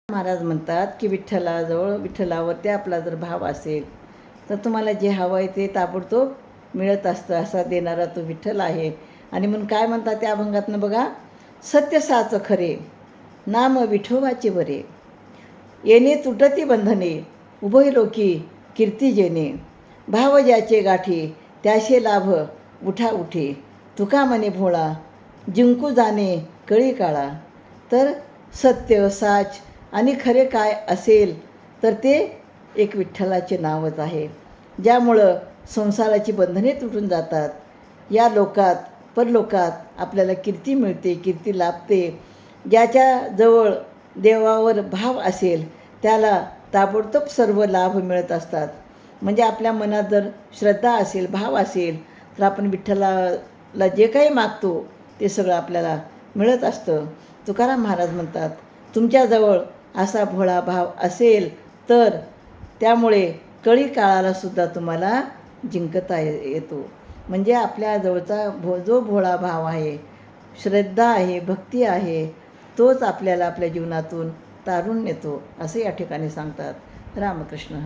महाराज म्हणतात की विठ्ठलावरती आपला जर भाव असेल तर तुम्हाला जे हवं आहे ते ताबडतोब मिळत असतं. असा देणारा तो विठ्ठल आहे. आणि म्हणून काय म्हणतात त्या अभंगातनं बघा, सत्य साच खरे नाम विठोबाचे बरे, येणे तुटती बंधने उभय लोकी कीर्ती जेणे, भाव ज्याचे गाठी त्याशे लाभ उठा उठे, तुका मने भोळा जिंकू जाणे कळी काळा. तर सत्य साच आणि खरे काय असेल तर ते एक विठ्ठलाचे नावच आहे, ज्यामुळं संसाराची बंधने तुटून जातात. या लोकात परलोकात आपल्याला कीर्ती मिळते, कीर्ती लाभते. ज्याच्याजवळ देवावर भाव असेल त्याला ताबडतोब सर्व लाभ मिळत असतात. म्हणजे आपल्या मनात जर श्रद्धा असेल, भाव असेल तर आपण विठ्ठलाला जे काही मागतो ते सगळं आपल्याला मिळत असतं. तुकाराम महाराज म्हणतात, तुमच्याजवळ असा भोळा भाव असेल तर त्यामुळे कळी काळालासुद्धा तुम्हाला जिंकता येतो. म्हणजे आपल्याजवळचा जो भोळा भाव आहे, श्रद्धा आहे, भक्ती आहे, तोच आपल्याला आपल्या जीवनातून तारून नेतो असं या ठिकाणी सांगतात. रामकृष्ण.